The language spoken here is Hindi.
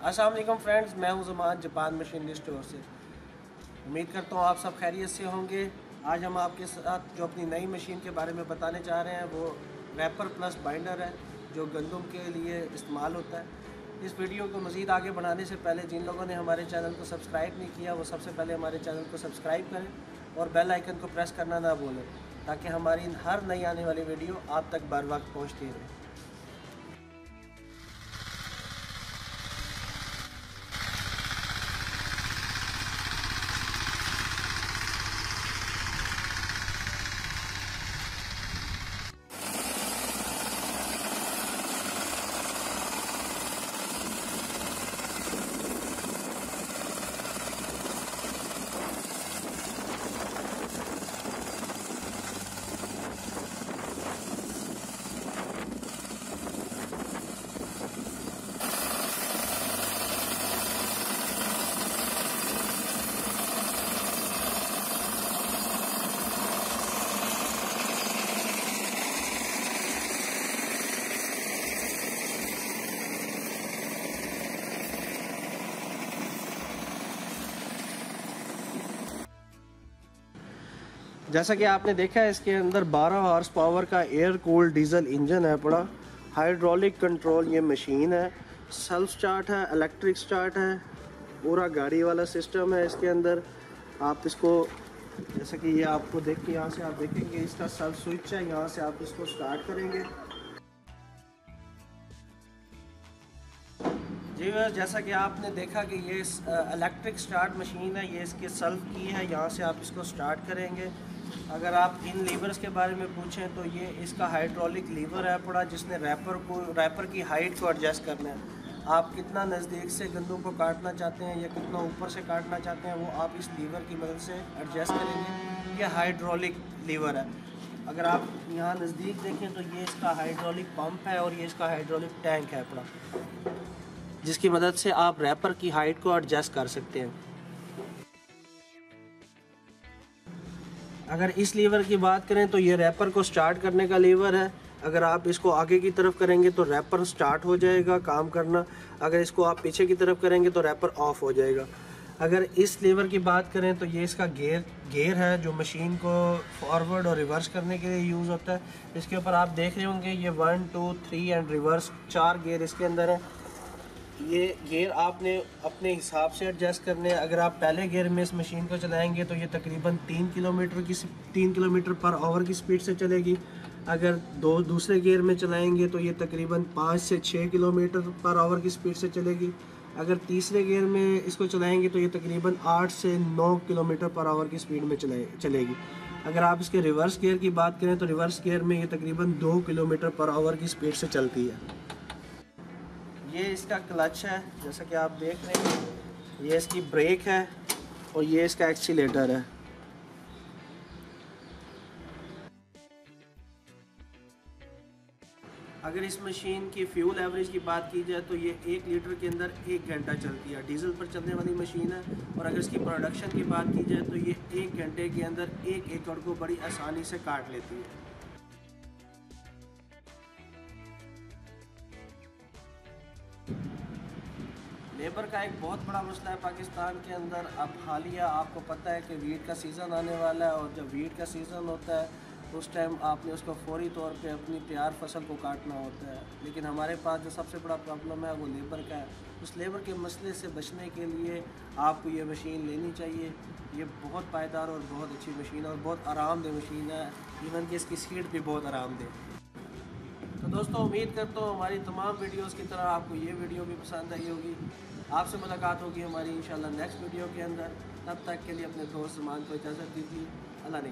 अस्सलाम वालेकुम फ्रेंड्स, मैं हूं ज़मान जापान मशीनरी स्टोर से। उम्मीद करता हूं आप सब खैरियत से होंगे। आज हम आपके साथ जो अपनी नई मशीन के बारे में बताने चाह रहे हैं वो रैपर प्लस बाइंडर है, जो गंदम के लिए इस्तेमाल होता है। इस वीडियो को मज़ीद आगे बढ़ाने से पहले जिन लोगों ने हमारे चैनल को सब्सक्राइब नहीं किया वो सबसे पहले हमारे चैनल को सब्सक्राइब करें और बेल आइकन को प्रेस करना ना भूलें, ताकि हमारी हर नई आने वाली वीडियो आप तक बर वक्त पहुँचती रहे। जैसा कि आपने देखा है, इसके अंदर 12 हॉर्स पावर का एयर कूल्ड डीजल इंजन है। बड़ा हाइड्रोलिक कंट्रोल ये मशीन है। सेल्फ स्टार्ट है, इलेक्ट्रिक स्टार्ट है, पूरा गाड़ी वाला सिस्टम है इसके अंदर। आप इसको जैसा कि ये आपको देख के यहाँ से आप देखेंगे इसका सेल्फ स्विच है, यहाँ से आप इसको स्टार्ट करेंगे। जी बस, जैसा कि आपने देखा कि ये इलेक्ट्रिक स्टार्ट मशीन है, ये इसके सेल्फ की है, यहाँ से आप इसको स्टार्ट करेंगे। अगर आप इन लीवर्स के बारे में पूछें तो ये इसका हाइड्रोलिक लीवर है पड़ा, जिसने रैपर की हाइट को एडजस्ट करना है। आप कितना नज़दीक से गंदम को काटना चाहते हैं या कितना ऊपर से काटना चाहते हैं, वो आप इस लीवर की मदद से एडजस्ट करेंगे। ये हाइड्रोलिक लीवर है। अगर आप यहाँ नज़दीक देखें तो ये इसका हाइड्रोलिक पंप है और ये इसका हाइड्रोलिक टैंक है पड़ा, जिसकी मदद से आप रैपर की हाइट को एडजस्ट कर सकते हैं। अगर इस लीवर की बात करें तो ये रैपर को स्टार्ट करने का लीवर है। अगर आप इसको आगे की तरफ करेंगे तो रैपर स्टार्ट हो जाएगा काम करना। अगर इसको आप पीछे की तरफ करेंगे तो रैपर ऑफ हो जाएगा। अगर इस लीवर की बात करें तो ये इसका गेयर है, जो मशीन को फॉरवर्ड और रिवर्स करने के लिए यूज़ होता है। इसके ऊपर आप देख रहे होंगे ये 1 2 3 एंड रिवर्स 4 गेयर इसके अंदर है। ये गियर आपने अपने हिसाब से एडजस्ट करने हैं। अगर आप पहले गियर में इस मशीन को चलाएंगे तो ये तकरीबन 3 किलोमीटर पर आवर की स्पीड से चलेगी। अगर दूसरे गियर में चलाएंगे तो ये तकरीबन 5 से 6 किलोमीटर पर आवर की स्पीड से चलेगी। अगर तीसरे गियर में इसको चलाएंगे तो ये तकरीबन 8 से 9 किलोमीटर पर आवर की स्पीड में चलेगी। अगर आप इसके रिवर्स गियर की बात करें तो रिवर्स गियर में ये तकरीबन 2 किलोमीटर पर आवर की स्पीड से चलती है। ये इसका क्लच है, जैसा कि आप देख रहे हैं। ये इसकी ब्रेक है और ये इसका एक्सीलेटर है। अगर इस मशीन की फ्यूल एवरेज की बात की जाए तो ये 1 लीटर के अंदर 1 घंटा चलती है। डीजल पर चलने वाली मशीन है। और अगर इसकी प्रोडक्शन की बात की जाए तो ये 1 घंटे के अंदर 1 एकड़ को बड़ी आसानी से काट लेती है। लेबर का एक बहुत बड़ा मसला है पाकिस्तान के अंदर। अब हालिया आपको पता है कि वीट का सीज़न आने वाला है, और जब वीट का सीज़न होता है उस टाइम आपने उसको फौरी तौर पे अपनी तैयार फसल को काटना होता है। लेकिन हमारे पास जो सबसे बड़ा प्रॉब्लम है वो लेबर का है। उस लेबर के मसले से बचने के लिए आपको ये मशीन लेनी चाहिए। ये बहुत पायदार और बहुत अच्छी मशीन है और बहुत आरामदेह मशीन है। इवन कि इसकी सीट भी बहुत आरामदेह। तो दोस्तों, उम्मीद करता हूँ हमारी तमाम वीडियोस की तरह आपको ये वीडियो भी पसंद आई होगी। आपसे मुलाकात होगी हमारी इंशाल्लाह नेक्स्ट वीडियो के अंदर। तब तक के लिए अपने दोस्त ज़मान को इजाज़त दीजिए। अल्लाह ने